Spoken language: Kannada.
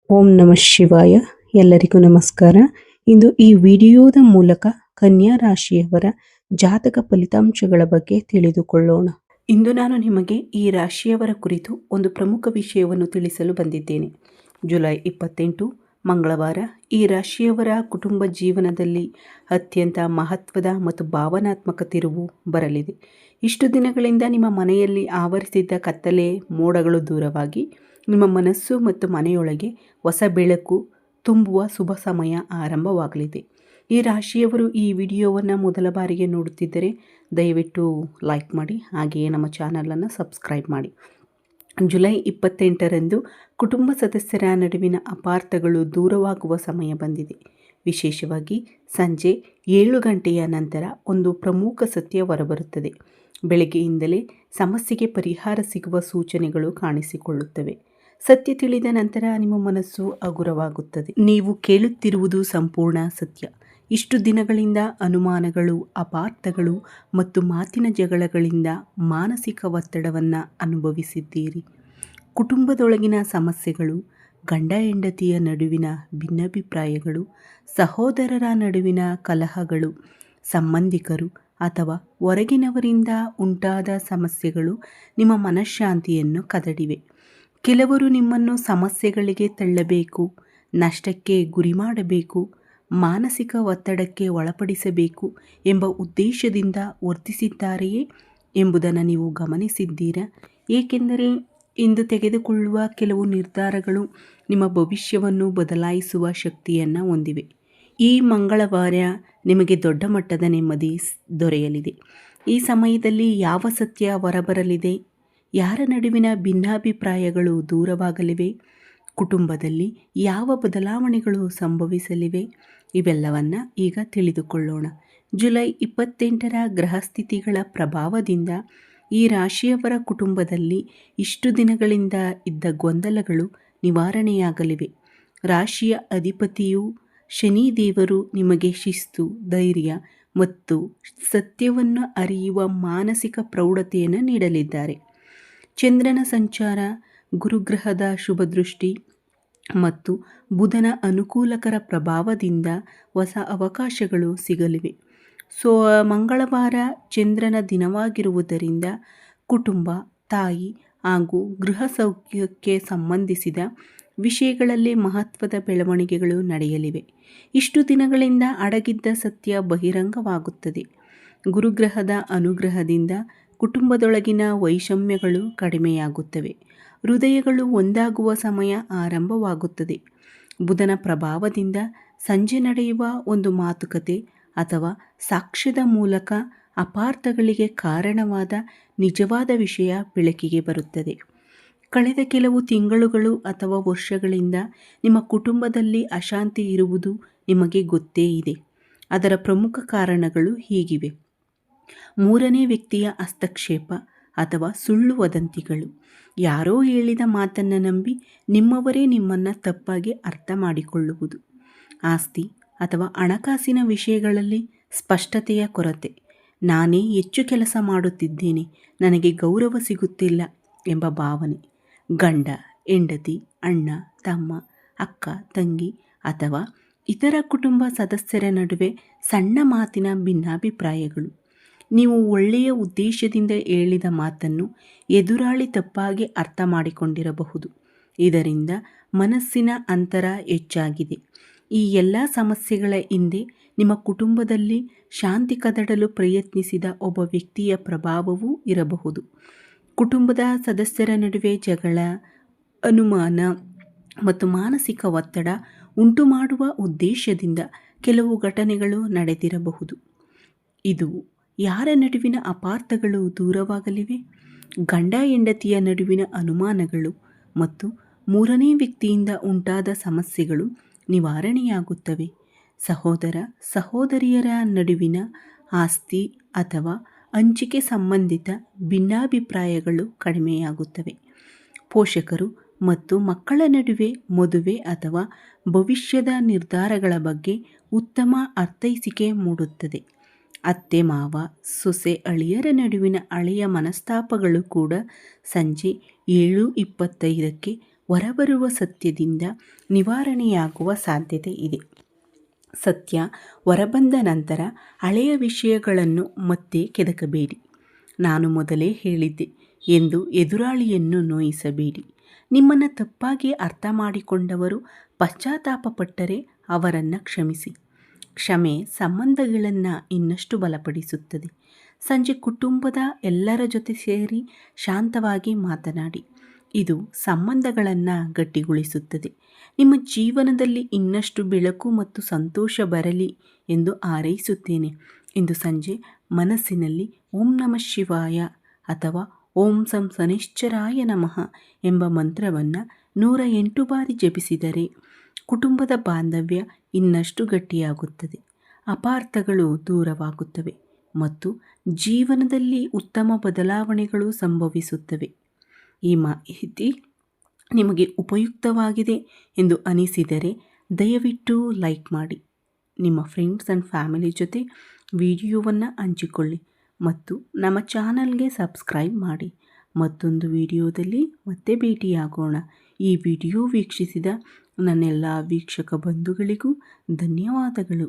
ಓಂ ನಮಃ ಶಿವಾಯ. ಎಲ್ಲರಿಗೂ ನಮಸ್ಕಾರ. ಇಂದು ಈ ವಿಡಿಯೋದ ಮೂಲಕ ಕನ್ಯಾ ರಾಶಿಯವರ ಜಾತಕ ಫಲಿತಾಂಶಗಳ ಬಗ್ಗೆ ತಿಳಿದುಕೊಳ್ಳೋಣ. ಇಂದು ನಾನು ನಿಮಗೆ ಈ ರಾಶಿಯವರ ಕುರಿತು ಒಂದು ಪ್ರಮುಖ ವಿಷಯವನ್ನು ತಿಳಿಸಲು ಬಂದಿದ್ದೇನೆ. ಜುಲೈ 28 ಮಂಗಳವಾರ ಈ ರಾಶಿಯವರ ಕುಟುಂಬ ಜೀವನದಲ್ಲಿ ಅತ್ಯಂತ ಮಹತ್ವದ ಮತ್ತು ಭಾವನಾತ್ಮಕ ತಿರುವು ಬರಲಿದೆ. ಇಷ್ಟು ದಿನಗಳಿಂದ ನಿಮ್ಮ ಮನೆಯಲ್ಲಿ ಆವರಿಸಿದ್ದ ಕತ್ತಲೆ ಮೋಡಗಳು ದೂರವಾಗಿ ನಿಮ್ಮ ಮನಸ್ಸು ಮತ್ತು ಮನೆಯೊಳಗೆ ಹೊಸ ಬೆಳಕು ತುಂಬುವ ಶುಭ ಸಮಯ ಆರಂಭವಾಗಲಿದೆ. ಈ ರಾಶಿಯವರು ಈ ವಿಡಿಯೋವನ್ನು ಮೊದಲ ಬಾರಿಗೆ ನೋಡುತ್ತಿದ್ದರೆ ದಯವಿಟ್ಟು ಲೈಕ್ ಮಾಡಿ, ಹಾಗೆಯೇ ನಮ್ಮ ಚಾನಲನ್ನು ಸಬ್ಸ್ಕ್ರೈಬ್ ಮಾಡಿ. ಜುಲೈ 28ರಂದು ಕುಟುಂಬ ಸದಸ್ಯರ ನಡುವಿನ ಅಪಾರ್ಥಗಳು ದೂರವಾಗುವ ಸಮಯ ಬಂದಿದೆ. ವಿಶೇಷವಾಗಿ ಸಂಜೆ 7 ಗಂಟೆಯ ನಂತರ ಒಂದು ಪ್ರಮುಖ ಸತ್ಯ ಹೊರಬರುತ್ತದೆ. ಬೆಳಗ್ಗೆಯಿಂದಲೇ ಸಮಸ್ಯೆಗೆ ಪರಿಹಾರ ಸಿಗುವ ಸೂಚನೆಗಳು ಕಾಣಿಸಿಕೊಳ್ಳುತ್ತವೆ. ಸತ್ಯ ತಿಳಿದ ನಂತರ ನಿಮ್ಮ ಮನಸ್ಸು ಹಗುರವಾಗುತ್ತದೆ. ನೀವು ಕೇಳುತ್ತಿರುವುದು ಸಂಪೂರ್ಣ ಸತ್ಯ. ಇಷ್ಟು ದಿನಗಳಿಂದ ಅನುಮಾನಗಳು, ಅಪಾರ್ಥಗಳು ಮತ್ತು ಮಾತಿನ ಜಗಳಗಳಿಂದ ಮಾನಸಿಕ ಒತ್ತಡವನ್ನು ಅನುಭವಿಸಿದ್ದೀರಿ. ಕುಟುಂಬದೊಳಗಿನ ಸಮಸ್ಯೆಗಳು, ಗಂಡ ಹೆಂಡತಿಯ ನಡುವಿನ ಭಿನ್ನಾಭಿಪ್ರಾಯಗಳು, ಸಹೋದರರ ನಡುವಿನ ಕಲಹಗಳು, ಸಂಬಂಧಿಕರು ಅಥವಾ ಹೊರಗಿನವರಿಂದ ಉಂಟಾದ ಸಮಸ್ಯೆಗಳು ನಿಮ್ಮ ಮನಃಶಾಂತಿಯನ್ನು ಕದಡಿವೆ. ಕೆಲವರು ನಿಮ್ಮನ್ನು ಸಮಸ್ಯೆಗಳಿಗೆ ತಳ್ಳಬೇಕು, ನಷ್ಟಕ್ಕೆ ಗುರಿ ಮಾಡಬೇಕು, ಮಾನಸಿಕ ಒತ್ತಡಕ್ಕೆ ಒಳಪಡಿಸಬೇಕು ಎಂಬ ಉದ್ದೇಶದಿಂದ ವರ್ತಿಸಿದ್ದಾರೆಯೇ ಎಂಬುದನ್ನು ನೀವು ಗಮನಿಸಿದ್ದೀರಾ? ಏಕೆಂದರೆ ಇಂದು ತೆಗೆದುಕೊಳ್ಳುವ ಕೆಲವು ನಿರ್ಧಾರಗಳು ನಿಮ್ಮ ಭವಿಷ್ಯವನ್ನು ಬದಲಾಯಿಸುವ ಶಕ್ತಿಯನ್ನು ಹೊಂದಿವೆ. ಈ ಮಂಗಳವಾರ ನಿಮಗೆ ದೊಡ್ಡ ಮಟ್ಟದ ನೆಮ್ಮದಿ ದೊರೆಯಲಿದೆ. ಈ ಸಮಯದಲ್ಲಿ ಯಾವ ಸತ್ಯ ಹೊರಬರಲಿದೆ? ಯಾರ ನಡುವಿನ ಭಿನ್ನಾಭಿಪ್ರಾಯಗಳು ದೂರವಾಗಲಿವೆ? ಕುಟುಂಬದಲ್ಲಿ ಯಾವ ಬದಲಾವಣೆಗಳು ಸಂಭವಿಸಲಿವೆ? ಇವೆಲ್ಲವನ್ನು ಈಗ ತಿಳಿದುಕೊಳ್ಳೋಣ. ಜುಲೈ 28ರ ಗ್ರಹಸ್ಥಿತಿಗಳ ಪ್ರಭಾವದಿಂದ ಈ ರಾಶಿಯವರ ಕುಟುಂಬದಲ್ಲಿ ಇಷ್ಟು ದಿನಗಳಿಂದ ಇದ್ದ ಗೊಂದಲಗಳು ನಿವಾರಣೆಯಾಗಲಿವೆ. ರಾಶಿಯ ಅಧಿಪತಿಯು ಶನಿ ದೇವರು ನಿಮಗೆ ಶಿಸ್ತು, ಧೈರ್ಯ ಮತ್ತು ಸತ್ಯವನ್ನು ಅರಿಯುವ ಮಾನಸಿಕ ಪ್ರೌಢತೆಯನ್ನು ನೀಡಲಿದ್ದಾರೆ. ಚಂದ್ರನ ಸಂಚಾರ, ಗುರುಗ್ರಹದ ಶುಭದೃಷ್ಟಿ ಮತ್ತು ಬುಧನ ಅನುಕೂಲಕರ ಪ್ರಭಾವದಿಂದ ಹೊಸ ಅವಕಾಶಗಳು ಸಿಗಲಿವೆ. ಮಂಗಳವಾರ ಚಂದ್ರನ ದಿನವಾಗಿರುವುದರಿಂದ ಕುಟುಂಬ, ತಾಯಿ ಹಾಗೂ ಗೃಹ ಸೌಖ್ಯಕ್ಕೆ ಸಂಬಂಧಿಸಿದ ವಿಷಯಗಳಲ್ಲಿ ಮಹತ್ವದ ಬೆಳವಣಿಗೆಗಳು ನಡೆಯಲಿವೆ. ಇಷ್ಟು ದಿನಗಳಿಂದ ಅಡಗಿದ್ದ ಸತ್ಯ ಬಹಿರಂಗವಾಗುತ್ತದೆ. ಗುರುಗ್ರಹದ ಅನುಗ್ರಹದಿಂದ ಕುಟುಂಬದೊಳಗಿನ ವೈಷಮ್ಯಗಳು ಕಡಿಮೆಯಾಗುತ್ತವೆ. ಹೃದಯಗಳು ಒಂದಾಗುವ ಸಮಯ ಆರಂಭವಾಗುತ್ತದೆ. ಬುಧನ ಪ್ರಭಾವದಿಂದ ಸಂಜೆ ನಡೆಯುವ ಒಂದು ಮಾತುಕತೆ ಅಥವಾ ಸಾಕ್ಷ್ಯದ ಮೂಲಕ ಅಪಾರ್ಥಗಳಿಗೆ ಕಾರಣವಾದ ನಿಜವಾದ ವಿಷಯ ಬೆಳಕಿಗೆ ಬರುತ್ತದೆ. ಕಳೆದ ಕೆಲವು ತಿಂಗಳುಗಳು ಅಥವಾ ವರ್ಷಗಳಿಂದ ನಿಮ್ಮ ಕುಟುಂಬದಲ್ಲಿ ಅಶಾಂತಿ ಇರುವುದು ನಿಮಗೆ ಗೊತ್ತೇ ಇದೆ. ಅದರ ಪ್ರಮುಖ ಕಾರಣಗಳು ಹೀಗಿವೆ: ಮೂರನೇ ವ್ಯಕ್ತಿಯ ಹಸ್ತಕ್ಷೇಪ ಅಥವಾ ಸುಳ್ಳು ವದಂತಿಗಳು. ಯಾರೋ ಹೇಳಿದ ಮಾತನ್ನು ನಂಬಿ ನಿಮ್ಮವರೇ ನಿಮ್ಮನ್ನು ತಪ್ಪಾಗಿ ಅರ್ಥ ಮಾಡಿಕೊಳ್ಳುವುದು. ಆಸ್ತಿ ಅಥವಾ ಹಣಕಾಸಿನ ವಿಷಯಗಳಲ್ಲಿ ಸ್ಪಷ್ಟತೆಯ ಕೊರತೆ. ನಾನೇ ಹೆಚ್ಚು ಕೆಲಸ ಮಾಡುತ್ತಿದ್ದೇನೆ, ನನಗೆ ಗೌರವ ಸಿಗುತ್ತಿಲ್ಲ ಎಂಬ ಭಾವನೆ. ಗಂಡ, ಹೆಂಡತಿ, ಅಣ್ಣ, ತಮ್ಮ, ಅಕ್ಕ, ತಂಗಿ ಅಥವಾ ಇತರ ಕುಟುಂಬ ಸದಸ್ಯರ ನಡುವೆ ಸಣ್ಣ ಮಾತಿನ ಭಿನ್ನಾಭಿಪ್ರಾಯಗಳು. ನೀವು ಒಳ್ಳೆಯ ಉದ್ದೇಶದಿಂದ ಹೇಳಿದ ಮಾತನ್ನು ಎದುರಾಳಿ ತಪ್ಪಾಗಿ ಅರ್ಥ ಮಾಡಿಕೊಂಡಿರಬಹುದು. ಇದರಿಂದ ಮನಸ್ಸಿನ ಅಂತರ ಹೆಚ್ಚಾಗಿದೆ. ಈ ಎಲ್ಲ ಸಮಸ್ಯೆಗಳ ಹಿಂದೆ ನಿಮ್ಮ ಕುಟುಂಬದಲ್ಲಿ ಶಾಂತಿ ಕದಡಲು ಪ್ರಯತ್ನಿಸಿದ ಒಬ್ಬ ವ್ಯಕ್ತಿಯ ಪ್ರಭಾವವೂ ಇರಬಹುದು. ಕುಟುಂಬದ ಸದಸ್ಯರ ನಡುವೆ ಜಗಳ, ಅನುಮಾನ ಮತ್ತು ಮಾನಸಿಕ ಒತ್ತಡ ಉಂಟುಮಾಡುವ ಉದ್ದೇಶದಿಂದ ಕೆಲವು ಘಟನೆಗಳು ನಡೆದಿರಬಹುದು. ಇದು ಯಾರ ನಡುವಿನ ಅಪಾರ್ಥಗಳು ದೂರವಾಗಲಿವೆ? ಗಂಡ ಹೆಂಡತಿಯ ನಡುವಿನ ಅನುಮಾನಗಳು ಮತ್ತು ಮೂರನೇ ವ್ಯಕ್ತಿಯಿಂದ ಉಂಟಾದ ಸಮಸ್ಯೆಗಳು ನಿವಾರಣೆಯಾಗುತ್ತವೆ. ಸಹೋದರ ಸಹೋದರಿಯರ ನಡುವಿನ ಆಸ್ತಿ ಅಥವಾ ಹಂಚಿಕೆ ಸಂಬಂಧಿತ ಭಿನ್ನಾಭಿಪ್ರಾಯಗಳು ಕಡಿಮೆಯಾಗುತ್ತವೆ. ಪೋಷಕರು ಮತ್ತು ಮಕ್ಕಳ ನಡುವೆ ಮದುವೆ ಅಥವಾ ಭವಿಷ್ಯದ ನಿರ್ಧಾರಗಳ ಬಗ್ಗೆ ಉತ್ತಮ ಅರ್ಥೈಸಿಕೆ ಮೂಡುತ್ತದೆ. ಅತ್ತೆ ಮಾವ, ಸೊಸೆ ಅಳಿಯರ ನಡುವಿನ ಹಳೆಯ ಮನಸ್ತಾಪಗಳು ಕೂಡ ಸಂಜೆ 7:25ಕ್ಕೆ ಹೊರಬರುವ ಸತ್ಯದಿಂದ ನಿವಾರಣೆಯಾಗುವ ಸಾಧ್ಯತೆ ಇದೆ. ಸತ್ಯ ಹೊರಬಂದ ನಂತರ ಹಳೆಯ ವಿಷಯಗಳನ್ನು ಮತ್ತೆ ಕೆದಕಬೇಡಿ. ನಾನು ಮೊದಲೇ ಹೇಳಿದ್ದೆ ಎಂದು ಎದುರಾಳಿಯನ್ನು ನೋಯಿಸಬೇಡಿ. ನಿಮ್ಮನ್ನು ತಪ್ಪಾಗಿ ಅರ್ಥ ಮಾಡಿಕೊಂಡವರು ಪಶ್ಚಾತ್ತಾಪಪಟ್ಟರೆ ಅವರನ್ನು ಕ್ಷಮಿಸಿ. ಕ್ಷಮೆ ಸಂಬಂಧಗಳನ್ನು ಇನ್ನಷ್ಟು ಬಲಪಡಿಸುತ್ತದೆ. ಸಂಜೆ ಕುಟುಂಬದ ಎಲ್ಲರ ಜೊತೆ ಸೇರಿ ಶಾಂತವಾಗಿ ಮಾತನಾಡಿ. ಇದು ಸಂಬಂಧಗಳನ್ನು ಗಟ್ಟಿಗೊಳಿಸುತ್ತದೆ. ನಿಮ್ಮ ಜೀವನದಲ್ಲಿ ಇನ್ನಷ್ಟು ಬೆಳಕು ಮತ್ತು ಸಂತೋಷ ಬರಲಿ ಎಂದು ಹಾರೈಸುತ್ತೇನೆ. ಇಂದು ಸಂಜೆ ಮನಸ್ಸಿನಲ್ಲಿ ಓಂ ನಮಃ ಶಿವಾಯ ಅಥವಾ ಓಂ ಸಂ ಶನೈಶ್ಚರಾಯ ನಮಃ ಎಂಬ ಮಂತ್ರವನ್ನು 108 ಬಾರಿ ಜಪಿಸಿದರೆ ಕುಟುಂಬದ ಬಾಂಧವ್ಯ ಇನ್ನಷ್ಟು ಗಟ್ಟಿಯಾಗುತ್ತದೆ, ಅಪಾರ್ಥಗಳು ದೂರವಾಗುತ್ತವೆ ಮತ್ತು ಜೀವನದಲ್ಲಿ ಉತ್ತಮ ಬದಲಾವಣೆಗಳು ಸಂಭವಿಸುತ್ತವೆ. ಈ ಮಾಹಿತಿ ನಿಮಗೆ ಉಪಯುಕ್ತವಾಗಿದೆ ಎಂದು ಅನಿಸಿದರೆ ದಯವಿಟ್ಟು ಲೈಕ್ ಮಾಡಿ, ನಿಮ್ಮ ಫ್ರೆಂಡ್ಸ್ ಆ್ಯಂಡ್ ಫ್ಯಾಮಿಲಿ ಜೊತೆ ವಿಡಿಯೋವನ್ನು ಹಂಚಿಕೊಳ್ಳಿ ಮತ್ತು ನಮ್ಮ ಚಾನಲ್ಗೆ ಸಬ್ಸ್ಕ್ರೈಬ್ ಮಾಡಿ. ಮತ್ತೊಂದು ವಿಡಿಯೋದಲ್ಲಿ ಮತ್ತೆ ಭೇಟಿಯಾಗೋಣ. ಈ ವಿಡಿಯೋ ವೀಕ್ಷಿಸಿದ ನನ್ನೆಲ್ಲ ವೀಕ್ಷಕ ಬಂಧುಗಳಿಗೂ ಧನ್ಯವಾದಗಳು.